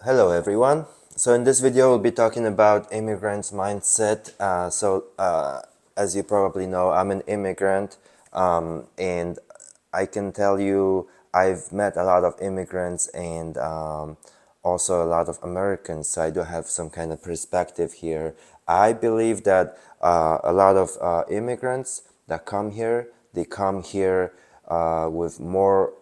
Hello everyone. So in this video we'll be talking about immigrants mindset. As you probably know, I'm an immigrant, and I can tell you I've met a lot of immigrants and also a lot of Americans, so I do have some kind of perspective here. I believe that a lot of immigrants that come here, they come here with more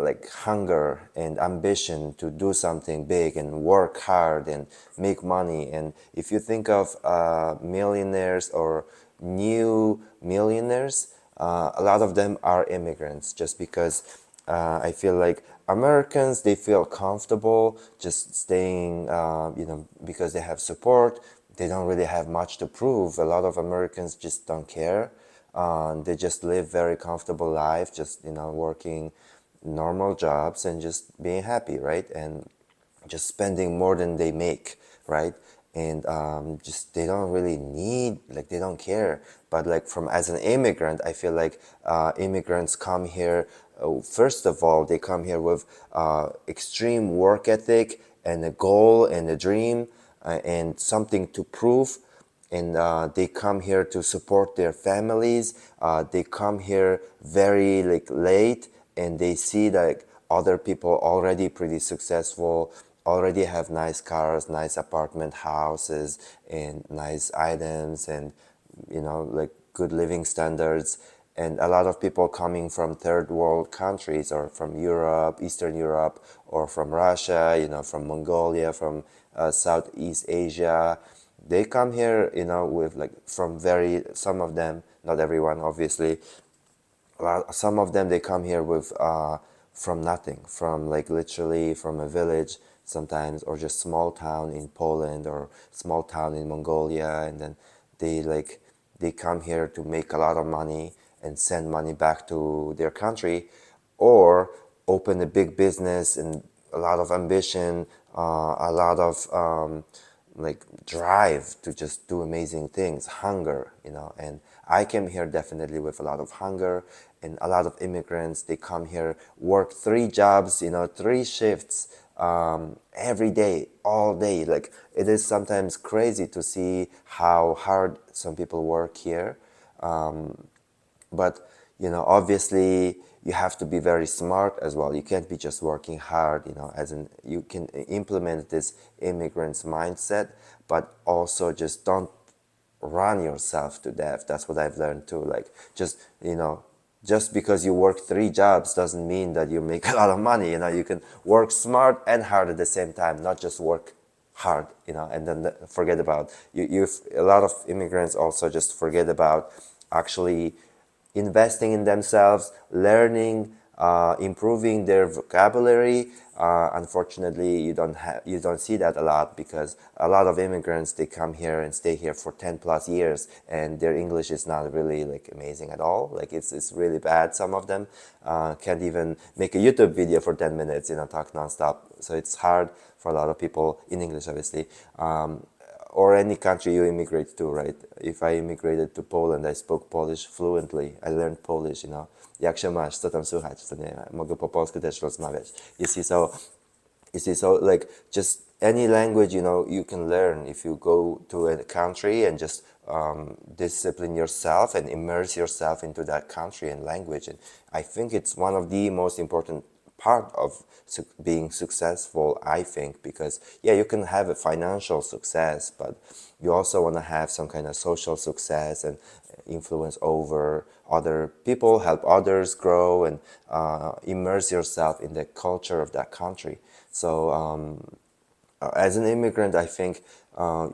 like hunger and ambition to do something big and work hard and make money. And if you think of millionaires or new millionaires, a lot of them are immigrants, just because I feel like Americans, they feel comfortable just staying, because they have support. They don't really have much to prove. A lot of Americans just don't care. They just live very comfortable life, just working normal jobs and just being happy, right? And just spending more than they make, right? And just they don't really need, like they don't care. But like from as an immigrant, I feel like immigrants come here. First of all, they come here with extreme work ethic and a goal and a dream and something to prove, and they come here to support their families. They come here very like late, and they see like other people already pretty successful, already have nice cars, nice apartment houses, and nice items, and like good living standards. And a lot of people coming from third world countries, or from Europe, Eastern Europe, or from Russia, from Mongolia, from Southeast Asia, they come here, with like from very, some of them, not everyone, obviously, some of them, they come here with from nothing, from like literally from a village sometimes, or just small town in Poland or small town in Mongolia, and then they come here to make a lot of money and send money back to their country, or open a big business and a lot of ambition, a lot of like drive to just do amazing things, hunger, and I came here definitely with a lot of hunger. And a lot of immigrants, they come here, work 3 jobs, 3 shifts, every day, all day. Like, it is sometimes crazy to see how hard some people work here. But obviously you have to be very smart as well. You can't be just working hard, as in you can implement this immigrant's mindset, but also just don't run yourself to death. That's what I've learned too. Like, just because you work 3 jobs doesn't mean that you make a lot of money. You can work smart and hard at the same time, not just work hard, and then forget about you. A lot of immigrants also just forget about actually investing in themselves, learning, improving their vocabulary. Unfortunately, you don't see that a lot, because a lot of immigrants, they come here and stay here for 10 plus years, and their English is not really like amazing at all. Like, it's really bad. Some of them can't even make a YouTube video for 10 minutes, talk nonstop. So it's hard for a lot of people in English, obviously. Or any country you immigrate to, right? If I immigrated to Poland, I spoke Polish fluently. I learned Polish, Jak się masz? Co tam słychać? To nie, mogę po polsku też rozmawiać. You see, so like, just any language, you can learn if you go to a country and just discipline yourself and immerse yourself into that country and language. And I think it's one of the most important part of being successful, I think, because yeah, you can have a financial success, but you also want to have some kind of social success and influence over other people, help others grow, and immerse yourself in the culture of that country. So as an immigrant, I think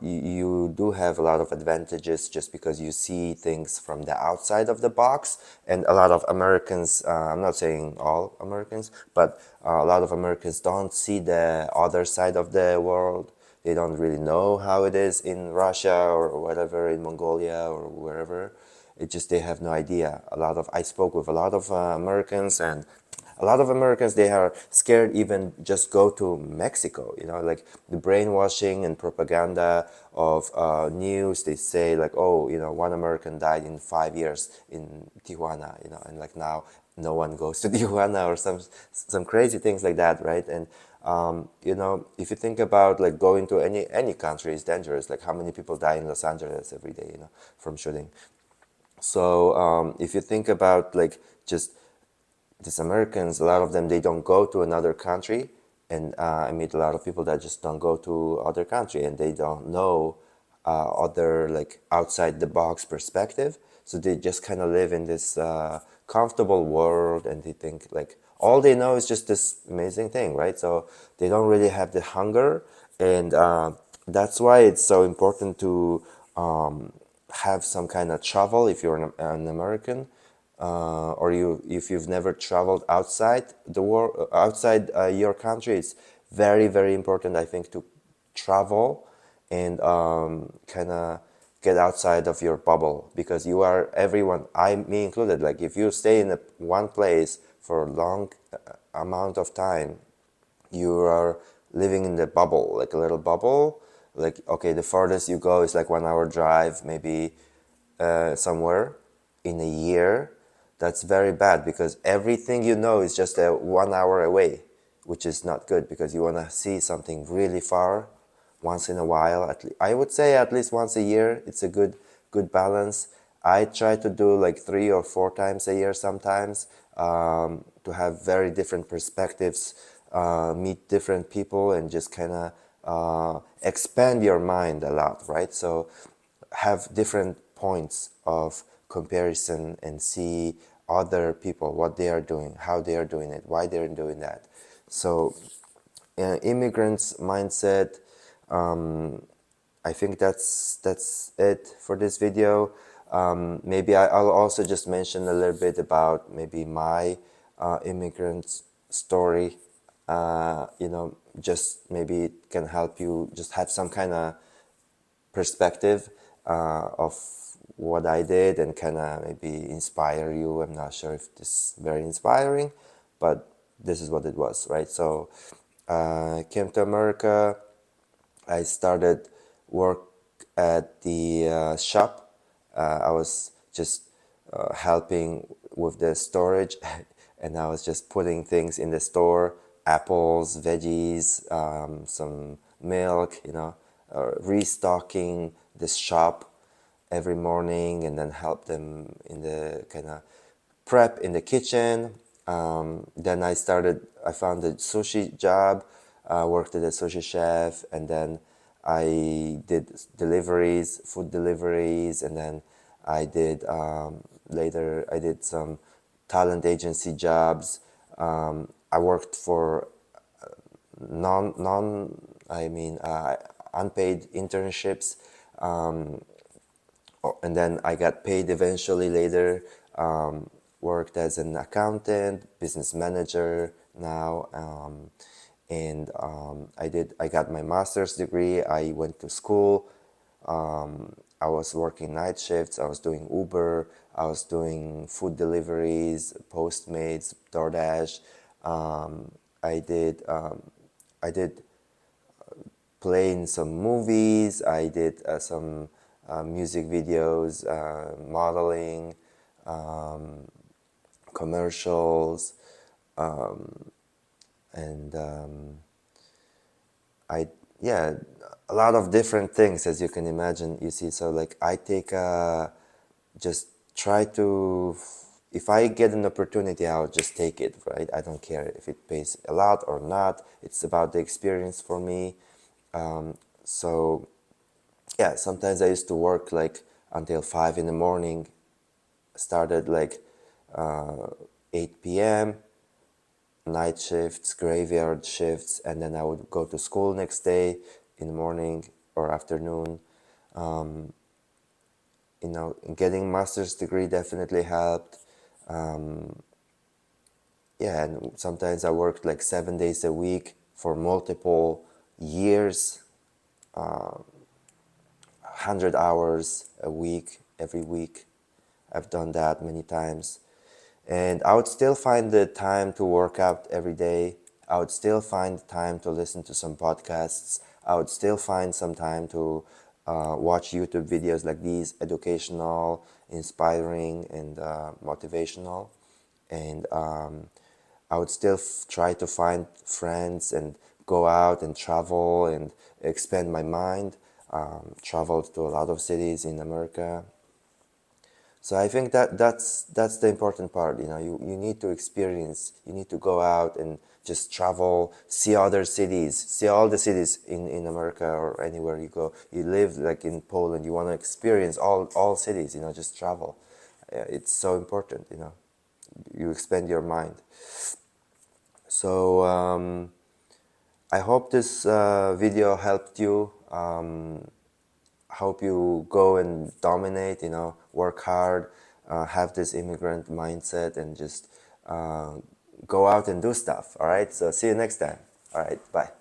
you do have a lot of advantages, just because you see things from the outside of the box. And a lot of Americans, I'm not saying all Americans, but a lot of Americans don't see the other side of the world. They don't really know how it is in Russia or whatever, in Mongolia or wherever. It just, they have no idea. I spoke with a lot of Americans, and a lot of Americans, they are scared even just go to Mexico, like the brainwashing and propaganda of news. They say like, oh, one American died in 5 years in Tijuana, and like now no one goes to Tijuana, or some crazy things like that, right? And if you think about like going to any country is dangerous. Like how many people die in Los Angeles every day, from shooting. So if you think about like just these Americans, a lot of them, they don't go to another country, and I meet a lot of people that just don't go to other country, and they don't know other like outside the box perspective. So they just kind of live in this comfortable world, and they think like all they know is just this amazing thing, right? So they don't really have the hunger, and that's why it's so important to have some kind of travel if you're an American, or if you've never traveled outside the world, outside your country. It's very, very important, I think, to travel and kind of get outside of your bubble, because you are everyone, me included. Like if you stay in one place for a long amount of time, you are living in the bubble, like a little bubble. Like, okay, the farthest you go is like 1 hour drive, maybe somewhere in a year. That's very bad, because everything you know is just 1 hour away, which is not good, because you want to see something really far once in a while. I would say at least once a year. It's a good balance. I try to do like 3 or 4 times a year sometimes, to have very different perspectives, meet different people, and just kind of expand your mind a lot, right? So have different points of comparison and see other people, what they are doing, how they are doing it, why they're doing that. So immigrants mindset, I think that's it for this video. Maybe I'll also just mention a little bit about maybe my immigrant story. Just maybe it can help you just have some kind of perspective of what I did, and kind of maybe inspire you. I'm not sure if this is very inspiring, but this is what it was, right? So came to America. I started work at the shop. I was just helping with the storage, and I was just putting things in the store: apples, veggies, some milk, restocking the shop every morning, and then help them in the kind of prep in the kitchen. Then I found a sushi job, worked as a sushi chef, and then I did deliveries, food deliveries, and then later I did some talent agency jobs. I worked for non I mean unpaid internships, and then I got paid eventually later. Worked as an accountant, business manager now, and I got my master's degree. I went to school. I was working night shifts. I was doing Uber. I was doing food deliveries, Postmates, DoorDash. I did play in some movies. I did some music videos, modeling, commercials, and I yeah, a lot of different things, as you can imagine. You see, so like I take just try to, if I get an opportunity, I'll just take it, right? I don't care if it pays a lot or not. It's about the experience for me. So yeah, sometimes I used to work like until 5 in the morning. Started like 8 p.m. night shifts, graveyard shifts, and then I would go to school next day in the morning or afternoon. Getting master's degree definitely helped. Yeah, and sometimes I worked like 7 days a week for multiple years, 100 hours a week, every week. I've done that many times. And I would still find the time to work out every day. I would still find time to listen to some podcasts. I would still find some time to watch YouTube videos like these, educational, inspiring, and motivational. And I would still try to find friends and go out and travel and expand my mind. Traveled to a lot of cities in America. So I think that's the important part. You need to experience. You need to go out and just travel, see other cities, see all the cities in America or anywhere you go. You live like in Poland. You want to experience all cities. Just travel. It's so important. You expand your mind. So I hope this video helped you. Hope you go and dominate, work hard, have this immigrant mindset, and just go out and do stuff. All right. So see you next time. All right. Bye.